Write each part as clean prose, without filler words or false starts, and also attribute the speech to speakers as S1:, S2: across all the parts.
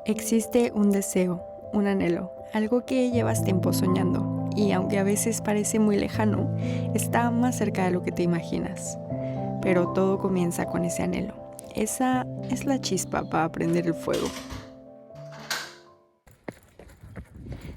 S1: Existe un deseo, un anhelo, algo que llevas tiempo soñando y aunque a veces parece muy lejano, está más cerca de lo que te imaginas. Pero todo comienza con ese anhelo. Esa es la chispa para prender el fuego.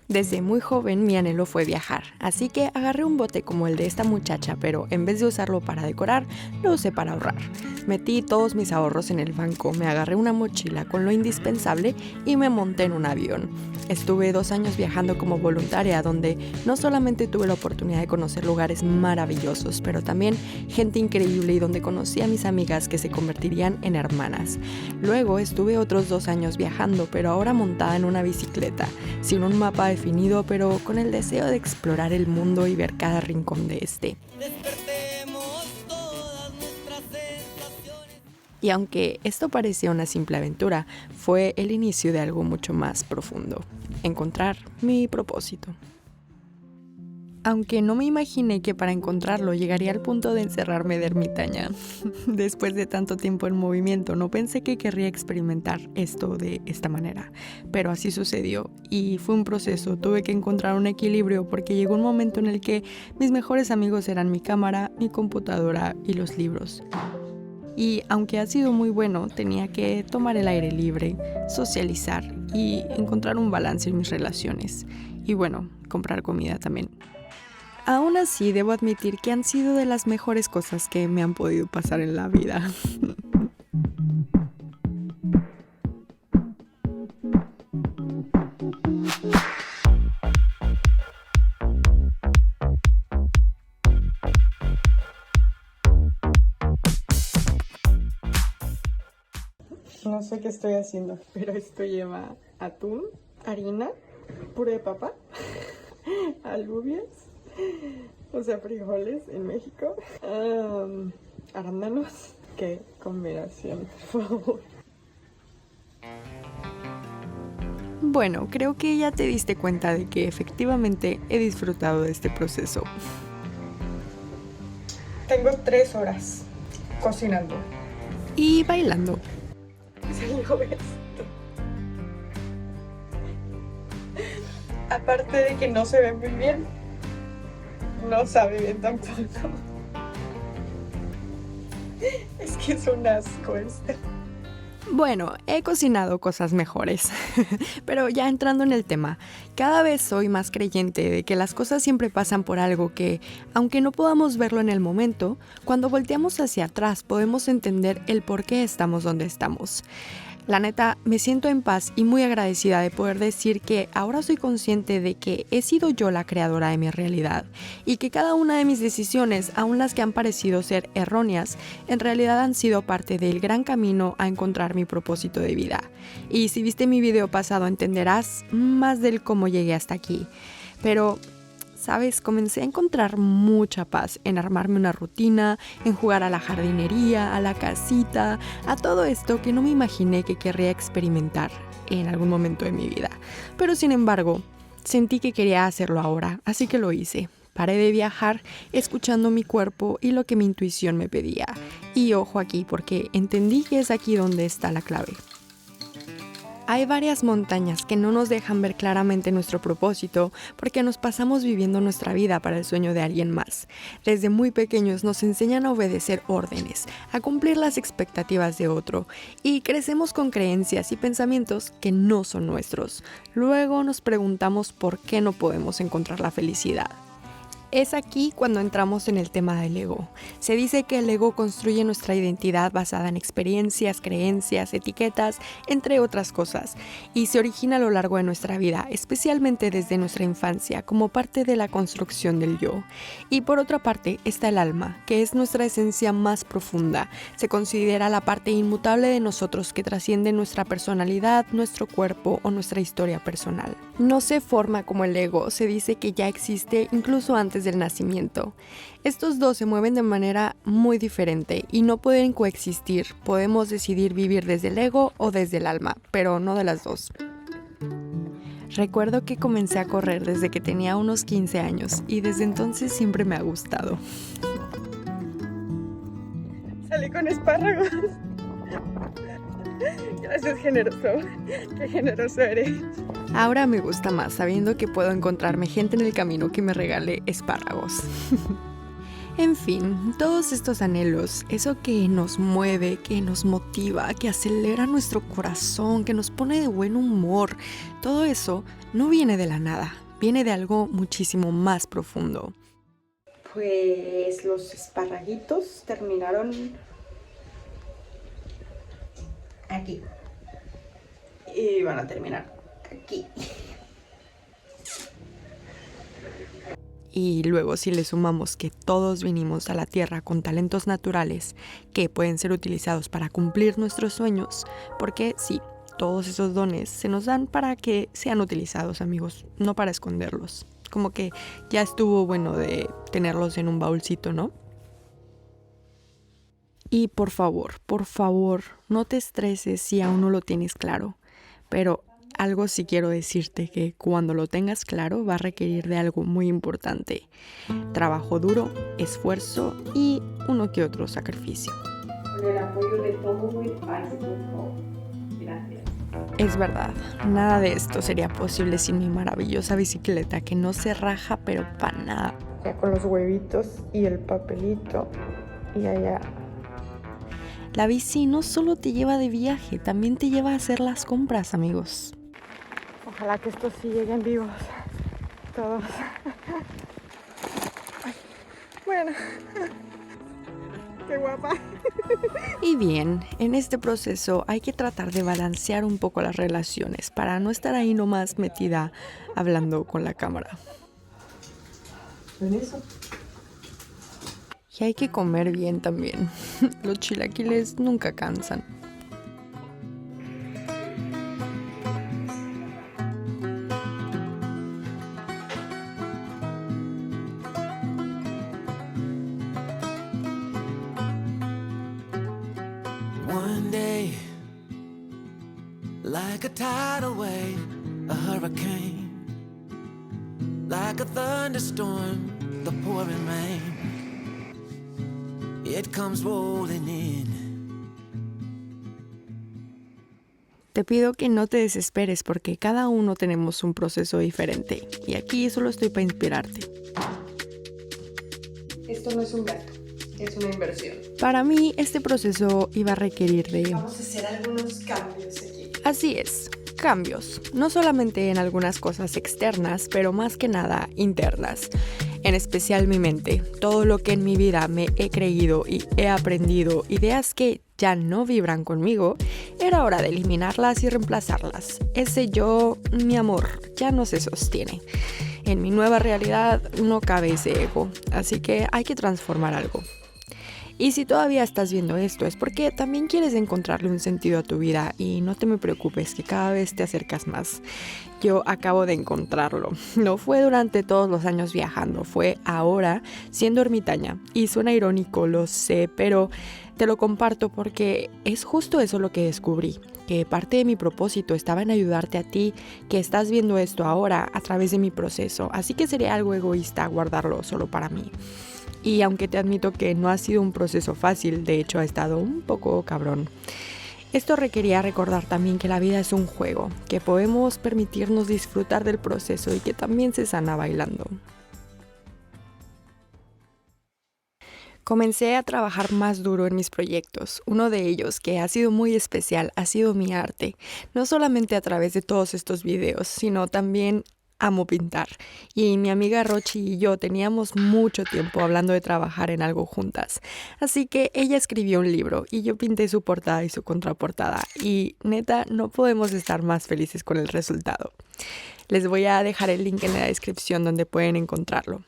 S1: Desde muy joven mi anhelo fue viajar, así que agarré un bote como el de esta muchacha, pero en vez de usarlo para decorar, lo usé para ahorrar. Metí todos mis ahorros en el banco, me agarré una mochila con lo indispensable y me monté en un avión. Estuve 2 años viajando como voluntaria, donde no solamente tuve la oportunidad de conocer lugares maravillosos, pero también gente increíble y donde conocí a mis amigas que se convertirían en hermanas. Luego estuve otros 2 años viajando, pero ahora montada en una bicicleta, sin un mapa definido, pero con el deseo de explorar el mundo y ver cada rincón de este. Y aunque esto parecía una simple aventura, fue el inicio de algo mucho más profundo: encontrar mi propósito. Aunque no me imaginé que para encontrarlo llegaría al punto de encerrarme de ermitaña. Después de tanto tiempo en movimiento, no pensé que querría experimentar esto de esta manera. Pero así sucedió y fue un proceso. Tuve que encontrar un equilibrio porque llegó un momento en el que mis mejores amigos eran mi cámara, mi computadora y los libros. Y aunque ha sido muy bueno, tenía que tomar el aire libre, socializar y encontrar un balance en mis relaciones. Y bueno, comprar comida también. Aún así, debo admitir que han sido de las mejores cosas que me han podido pasar en la vida. No sé qué estoy haciendo, pero esto lleva atún, harina, puré de papa, alubias, o sea, frijoles en México, arándanos. Qué combinación, por favor. Bueno, creo que ya te diste cuenta de que efectivamente he disfrutado de este proceso. Tengo 3 horas cocinando y bailando. Salió esto. Aparte de que no se ve muy bien, no sabe bien tampoco. Es que es un asco esto. Bueno, he cocinado cosas mejores, pero ya entrando en el tema, cada vez soy más creyente de que las cosas siempre pasan por algo que, aunque no podamos verlo en el momento, cuando volteamos hacia atrás podemos entender el por qué estamos donde estamos. La neta, me siento en paz y muy agradecida de poder decir que ahora soy consciente de que he sido yo la creadora de mi realidad y que cada una de mis decisiones, aun las que han parecido ser erróneas, en realidad han sido parte del gran camino a encontrar mi propósito de vida. Y si viste mi video pasado entenderás más del cómo llegué hasta aquí. Pero ¿sabes? Comencé a encontrar mucha paz en armarme una rutina, en jugar a la jardinería, a la casita, a todo esto que no me imaginé que querría experimentar en algún momento de mi vida. Pero sin embargo, sentí que quería hacerlo ahora, así que lo hice. Paré de viajar escuchando mi cuerpo y lo que mi intuición me pedía. Y ojo aquí, porque entendí que es aquí donde está la clave. Hay varias montañas que no nos dejan ver claramente nuestro propósito porque nos pasamos viviendo nuestra vida para el sueño de alguien más. Desde muy pequeños nos enseñan a obedecer órdenes, a cumplir las expectativas de otro y crecemos con creencias y pensamientos que no son nuestros. Luego nos preguntamos por qué no podemos encontrar la felicidad. Es aquí cuando entramos en el tema del ego. Se dice que el ego construye nuestra identidad basada en experiencias, creencias, etiquetas, entre otras cosas, y se origina a lo largo de nuestra vida, especialmente desde nuestra infancia, como parte de la construcción del yo. Y por otra parte está el alma, que es nuestra esencia más profunda. Se considera la parte inmutable de nosotros que trasciende nuestra personalidad, nuestro cuerpo o nuestra historia personal. No se forma como el ego, se dice que ya existe incluso antes del nacimiento. Estos dos se mueven de manera muy diferente y no pueden coexistir. Podemos decidir vivir desde el ego o desde el alma, pero no de las dos. Recuerdo que comencé a correr desde que tenía unos 15 años y desde entonces siempre me ha gustado. Salí con espárragos. Gracias, generoso. Qué generoso eres. Ahora me gusta más sabiendo que puedo encontrarme gente en el camino que me regale espárragos. En fin, todos estos anhelos, eso que nos mueve, que nos motiva, que acelera nuestro corazón, que nos pone de buen humor, todo eso no viene de la nada, viene de algo muchísimo más profundo. Pues los esparraguitos terminaron aquí y van a terminar aquí. Y luego si le sumamos que todos vinimos a la Tierra con talentos naturales que pueden ser utilizados para cumplir nuestros sueños, porque sí, todos esos dones se nos dan para que sean utilizados, amigos, no para esconderlos. Como que ya estuvo bueno de tenerlos en un baúlcito, ¿no? Y por favor, no te estreses si aún no lo tienes claro, pero algo sí quiero decirte, que cuando lo tengas claro va a requerir de algo muy importante: trabajo duro, esfuerzo y uno que otro sacrificio. Con el apoyo de todo mi país, gracias. Es verdad, nada de esto sería posible sin mi maravillosa bicicleta que no se raja pero para nada. Ya con los huevitos y el papelito y allá. La bici no solo te lleva de viaje, también te lleva a hacer las compras, amigos. Ojalá que estos sí lleguen vivos, todos. Ay, bueno, qué guapa. Y bien, en este proceso hay que tratar de balancear un poco las relaciones para no estar ahí nomás metida hablando con la cámara. ¿En eso? Y hay que comer bien también. Los chilaquiles nunca cansan.
S2: One day, like a tidal wave, a hurricane, like a thunderstorm, the pouring rain, it comes rolling in.
S1: Te pido que no te desesperes porque cada uno tenemos un proceso diferente y aquí solo estoy para inspirarte. Esto no es un gasto, es una inversión. Para mí este proceso iba a requerir de... Vamos a hacer algunos cambios aquí. Así es, cambios, no solamente en algunas cosas externas, pero más que nada internas. En especial mi mente, todo lo que en mi vida me he creído y he aprendido, ideas que ya no vibran conmigo, era hora de eliminarlas y reemplazarlas. Ese yo, mi amor, ya no se sostiene. En mi nueva realidad no cabe ese ego, así que hay que transformar algo. Y si todavía estás viendo esto es porque también quieres encontrarle un sentido a tu vida y no te me preocupes que cada vez te acercas más. Yo acabo de encontrarlo. No fue durante todos los años viajando, fue ahora siendo ermitaña. Y suena irónico, lo sé, pero te lo comparto porque es justo eso lo que descubrí. Que parte de mi propósito estaba en ayudarte a ti que estás viendo esto ahora a través de mi proceso. Así que sería algo egoísta guardarlo solo para mí. Y aunque te admito que no ha sido un proceso fácil, de hecho ha estado un poco cabrón. Esto requería recordar también que la vida es un juego, que podemos permitirnos disfrutar del proceso y que también se sana bailando. Comencé a trabajar más duro en mis proyectos. Uno de ellos, que ha sido muy especial, ha sido mi arte. No solamente a través de todos estos videos, sino también amo pintar. Y mi amiga Rochi y yo teníamos mucho tiempo hablando de trabajar en algo juntas. Así que ella escribió un libro y yo pinté su portada y su contraportada. Y neta, no podemos estar más felices con el resultado. Les voy a dejar el link en la descripción donde pueden encontrarlo.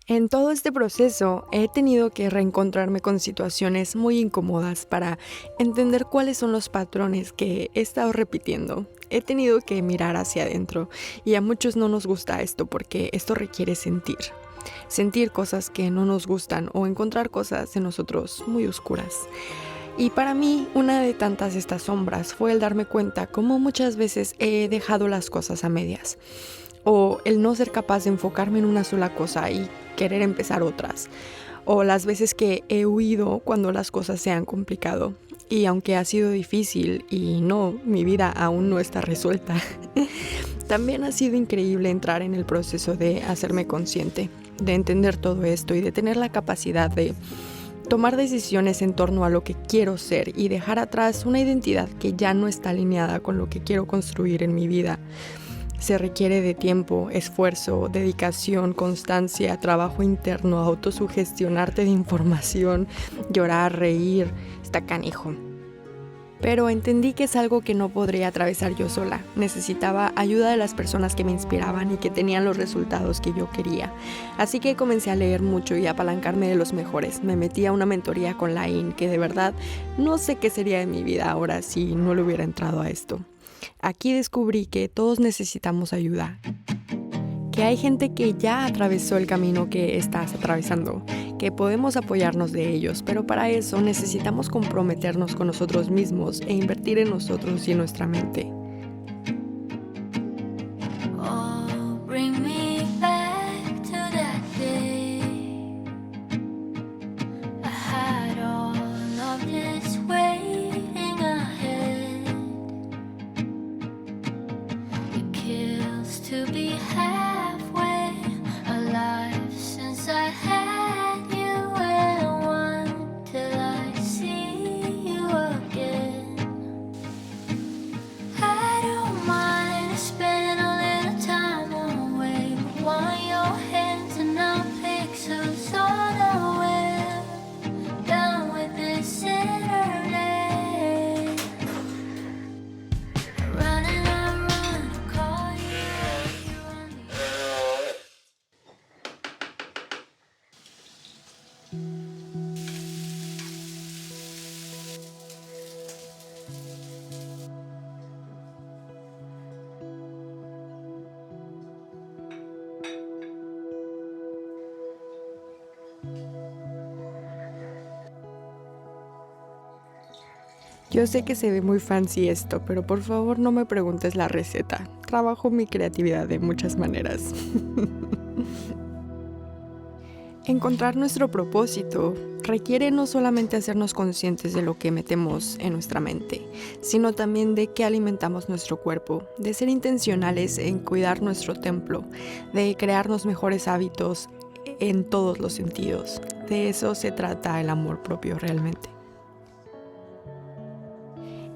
S1: En todo este proceso he tenido que reencontrarme con situaciones muy incómodas para entender cuáles son los patrones que he estado repitiendo. He tenido que mirar hacia adentro y a muchos no nos gusta esto porque esto requiere sentir cosas que no nos gustan o encontrar cosas en nosotros muy oscuras. Y para mí, una de tantas estas sombras fue el darme cuenta cómo muchas veces he dejado las cosas a medias. O el no ser capaz de enfocarme en una sola cosa y querer empezar otras. O las veces que he huido cuando las cosas se han complicado. Y aunque ha sido difícil y no, mi vida aún no está resuelta, también ha sido increíble entrar en el proceso de hacerme consciente, de entender todo esto y de tener la capacidad de tomar decisiones en torno a lo que quiero ser y dejar atrás una identidad que ya no está alineada con lo que quiero construir en mi vida. Se requiere de tiempo, esfuerzo, dedicación, constancia, trabajo interno, autosugestionarte de información, llorar, reír, está canijo. Pero entendí que es algo que no podría atravesar yo sola. Necesitaba ayuda de las personas que me inspiraban y que tenían los resultados que yo quería. Así que comencé a leer mucho y a apalancarme de los mejores. Me metí a una mentoría con Laín, que de verdad no sé qué sería de mi vida ahora si no le hubiera entrado a esto. Aquí descubrí que todos necesitamos ayuda. Que hay gente que ya atravesó el camino que estás atravesando, que podemos apoyarnos de ellos, pero para eso necesitamos comprometernos con nosotros mismos e invertir en nosotros y en nuestra mente. Yo sé que se ve muy fancy esto, pero por favor no me preguntes la receta. Trabajo mi creatividad de muchas maneras. Encontrar nuestro propósito requiere no solamente hacernos conscientes de lo que metemos en nuestra mente, sino también de qué alimentamos nuestro cuerpo, de ser intencionales en cuidar nuestro templo, de crearnos mejores hábitos en todos los sentidos. De eso se trata el amor propio realmente.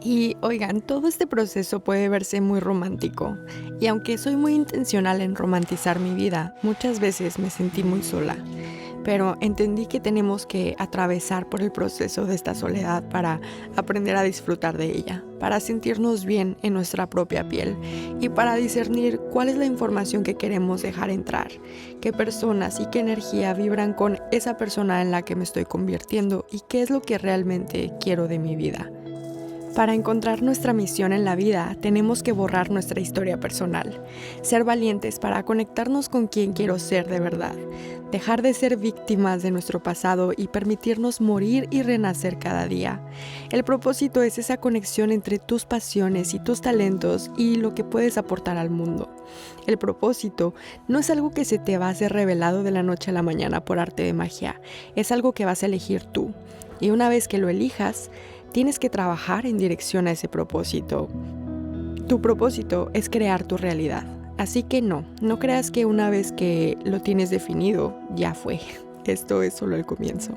S1: Y oigan, todo este proceso puede verse muy romántico, y aunque soy muy intencional en romantizar mi vida, muchas veces me sentí muy sola. Pero entendí que tenemos que atravesar por el proceso de esta soledad para aprender a disfrutar de ella, para sentirnos bien en nuestra propia piel y para discernir cuál es la información que queremos dejar entrar, qué personas y qué energía vibran con esa persona en la que me estoy convirtiendo y qué es lo que realmente quiero de mi vida. Para encontrar nuestra misión en la vida, tenemos que borrar nuestra historia personal, ser valientes para conectarnos con quien quiero ser de verdad, dejar de ser víctimas de nuestro pasado y permitirnos morir y renacer cada día. El propósito es esa conexión entre tus pasiones y tus talentos y lo que puedes aportar al mundo. El propósito no es algo que se te va a hacer revelado de la noche a la mañana por arte de magia, es algo que vas a elegir tú. Y una vez que lo elijas, tienes que trabajar en dirección a ese propósito. Tu propósito es crear tu realidad. Así que no creas que una vez que lo tienes definido, ya fue. Esto es solo el comienzo.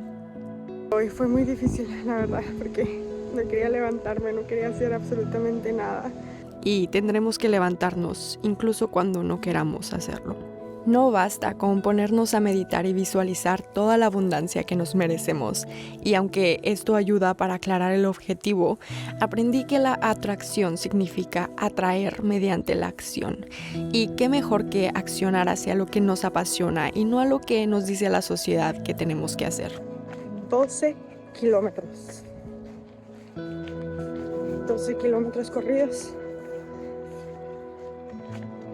S1: Hoy fue muy difícil, la verdad, porque no quería levantarme, no quería hacer absolutamente nada. Y tendremos que levantarnos, incluso cuando no queramos hacerlo. No basta con ponernos a meditar y visualizar toda la abundancia que nos merecemos, y aunque esto ayuda para aclarar el objetivo, aprendí que la atracción significa atraer mediante la acción. Y qué mejor que accionar hacia lo que nos apasiona y no a lo que nos dice la sociedad que tenemos que hacer. 12 kilómetros. 12 kilómetros corridos.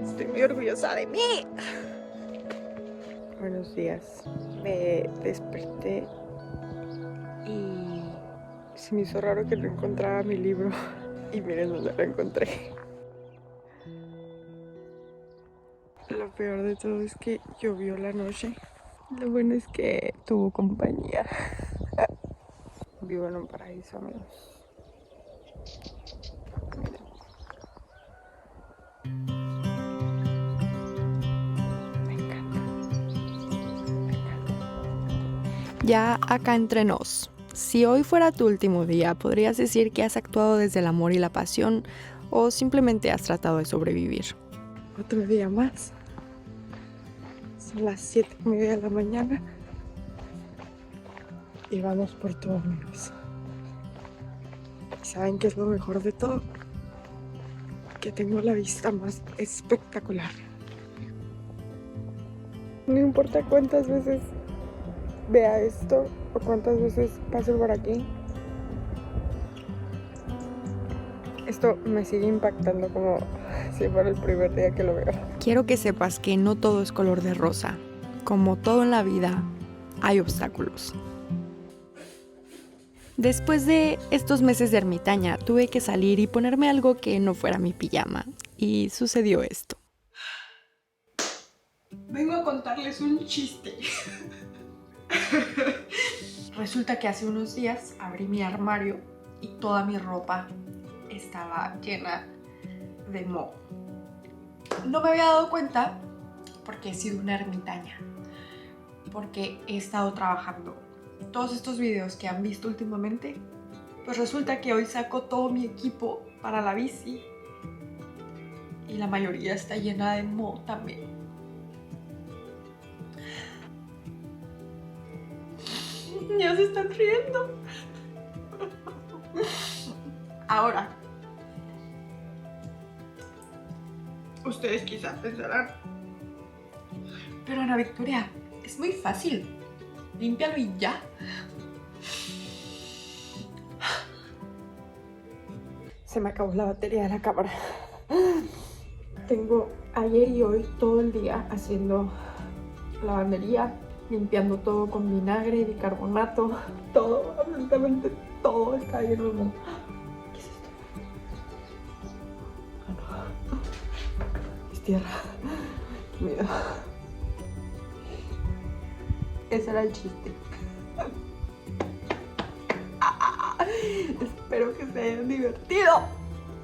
S1: Estoy muy orgullosa de mí. Buenos días. Me desperté y se me hizo raro que no encontrara mi libro. Y miren dónde lo encontré. Lo peor de todo es que llovió la noche. Lo bueno es que tuvo compañía. Vivo en un paraíso, amigos. Ya acá entre nos, si hoy fuera tu último día, ¿podrías decir que has actuado desde el amor y la pasión o simplemente has tratado de sobrevivir? Otro día más. Son las 7:30 de la mañana y vamos por todo menos. ¿Y saben qué es lo mejor de todo? Que tengo la vista más espectacular. No importa cuántas veces vea esto o cuántas veces pase por aquí, esto me sigue impactando como si fuera el primer día que lo veo. Quiero que sepas que no todo es color de rosa. Como todo en la vida, hay obstáculos. Después de estos meses de ermitaña, tuve que salir y ponerme algo que no fuera mi pijama. Y sucedió esto. Vengo a contarles un chiste. Resulta que hace unos días abrí mi armario y toda mi ropa estaba llena de moho. No me había dado cuenta porque he sido una ermitaña, porque he estado trabajando. Todos estos videos que han visto últimamente, pues resulta que hoy saco todo mi equipo para la bici y la mayoría está llena de moho también. Ya se están riendo. Ahora, ustedes quizás pensarán, pero Ana Victoria, es muy fácil. Límpialo y ya. Se me acabó la batería de la cámara. Tengo ayer y hoy todo el día haciendo lavandería, limpiando todo con vinagre, bicarbonato, todo, absolutamente todo está lleno de moho. ¿Qué es esto? Ah, no. Es tierra. Qué miedo. Ese era el chiste. Espero que se hayan divertido.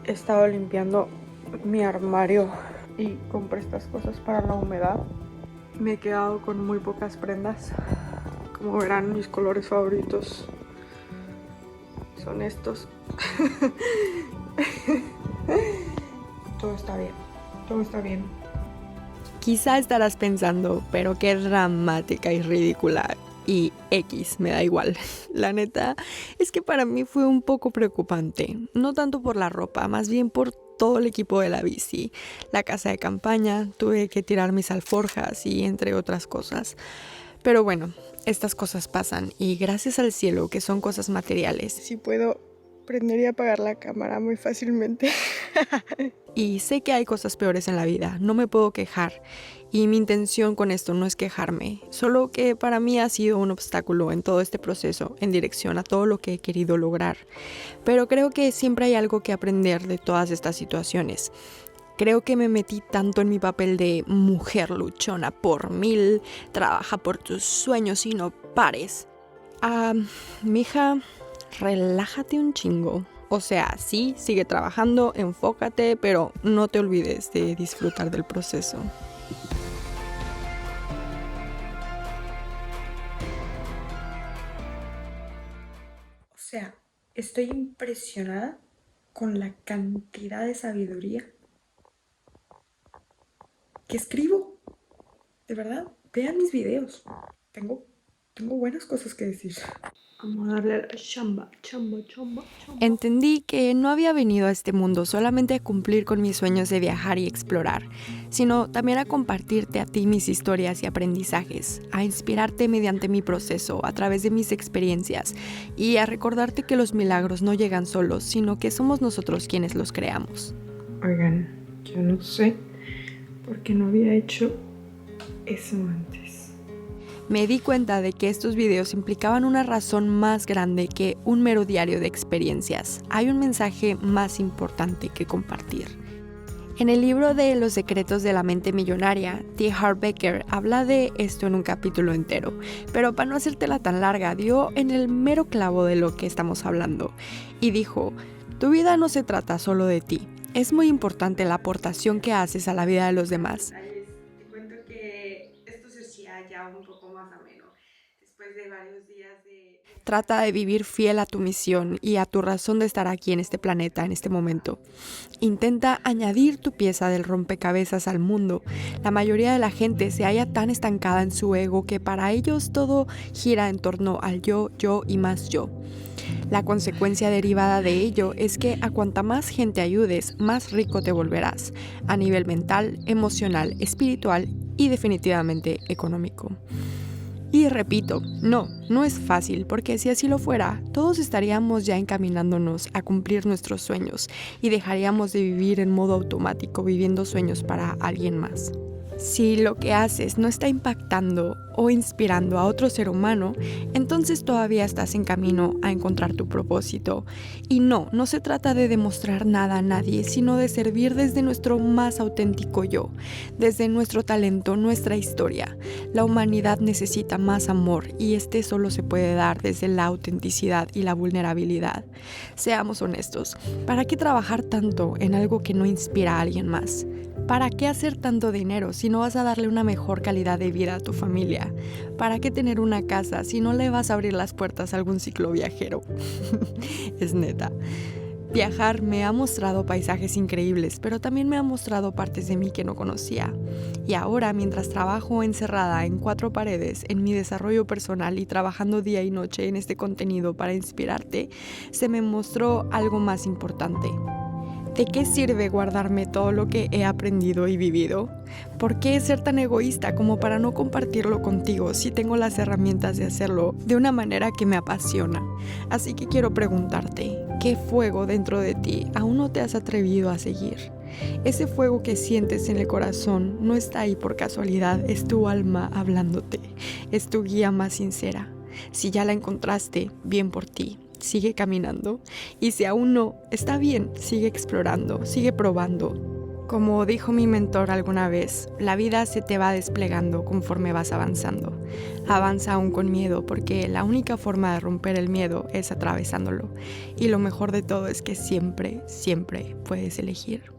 S1: He estado limpiando mi armario y compré estas cosas para la humedad. Me he quedado con muy pocas prendas. Como verán, mis colores favoritos son estos. Todo está bien, todo está bien. Quizá estarás pensando, pero qué dramática y ridícula. Y X, me da igual. La neta es que para mí fue un poco preocupante. No tanto por la ropa, más bien por todo el equipo de la bici. La casa de campaña, tuve que tirar mis alforjas y entre otras cosas. Pero bueno, estas cosas pasan y gracias al cielo que son cosas materiales. Si puedo prender y apagar la cámara muy fácilmente. Y sé que hay cosas peores en la vida, no me puedo quejar. Y mi intención con esto no es quejarme, solo que para mí ha sido un obstáculo en todo este proceso en dirección a todo lo que he querido lograr. Pero creo que siempre hay algo que aprender de todas estas situaciones. Creo que me metí tanto en mi papel de mujer luchona por 1000, trabaja por tus sueños y no pares. Mija, relájate un chingo. O sea, sí, sigue trabajando, enfócate, pero no te olvides de disfrutar del proceso. O sea, estoy impresionada con la cantidad de sabiduría que escribo. De verdad, vean mis videos. Tengo buenas cosas que decir. Vamos a darle a la chamba. Entendí que no había venido a este mundo solamente a cumplir con mis sueños de viajar y explorar, sino también a compartirte a ti mis historias y aprendizajes, a inspirarte mediante mi proceso, a través de mis experiencias, y a recordarte que los milagros no llegan solos, sino que somos nosotros quienes los creamos. Oigan, yo no sé por qué no había hecho eso antes. Me di cuenta de que estos videos implicaban una razón más grande que un mero diario de experiencias. Hay un mensaje más importante que compartir. En el libro de Los secretos de la mente millonaria, T. Harv Eker habla de esto en un capítulo entero, pero para no hacértela tan larga, dio en el mero clavo de lo que estamos hablando y dijo: tu vida no se trata solo de ti, es muy importante la aportación que haces a la vida de los demás. Te cuento que esto se hacía ya un poco más ameno. Después Trata de vivir fiel a tu misión y a tu razón de estar aquí en este planeta, en este momento. Intenta añadir tu pieza del rompecabezas al mundo. La mayoría de la gente se halla tan estancada en su ego que para ellos todo gira en torno al yo y más yo. La consecuencia derivada de ello es que a cuanta más gente ayudes, más rico te volverás, a nivel mental, emocional, espiritual y definitivamente económico. Y repito, no es fácil, porque si así lo fuera, todos estaríamos ya encaminándonos a cumplir nuestros sueños y dejaríamos de vivir en modo automático, viviendo sueños para alguien más. Si lo que haces no está impactando o inspirando a otro ser humano, entonces todavía estás en camino a encontrar tu propósito. Y no se trata de demostrar nada a nadie, sino de servir desde nuestro más auténtico yo, desde nuestro talento, nuestra historia. La humanidad necesita más amor y este solo se puede dar desde la autenticidad y la vulnerabilidad. Seamos honestos, ¿para qué trabajar tanto en algo que no inspira a alguien más? ¿Para qué hacer tanto dinero si no vas a darle una mejor calidad de vida a tu familia? ¿Para qué tener una casa si no le vas a abrir las puertas a algún ciclo viajero? Es neta. Viajar me ha mostrado paisajes increíbles, pero también me ha mostrado partes de mí que no conocía. Y ahora, mientras trabajo encerrada en 4 paredes en mi desarrollo personal y trabajando día y noche en este contenido para inspirarte, se me mostró algo más importante. ¿De qué sirve guardarme todo lo que he aprendido y vivido? ¿Por qué ser tan egoísta como para no compartirlo contigo si tengo las herramientas de hacerlo de una manera que me apasiona? Así que quiero preguntarte, ¿qué fuego dentro de ti aún no te has atrevido a seguir? Ese fuego que sientes en el corazón no está ahí por casualidad, es tu alma hablándote, es tu guía más sincera. Si ya la encontraste, bien por ti. Sigue caminando, y si aún no, está bien, sigue explorando, sigue probando. Como dijo mi mentor alguna vez, la vida se te va desplegando conforme vas avanzando. Avanza aún con miedo, porque la única forma de romper el miedo es atravesándolo. Y lo mejor de todo es que siempre puedes elegir.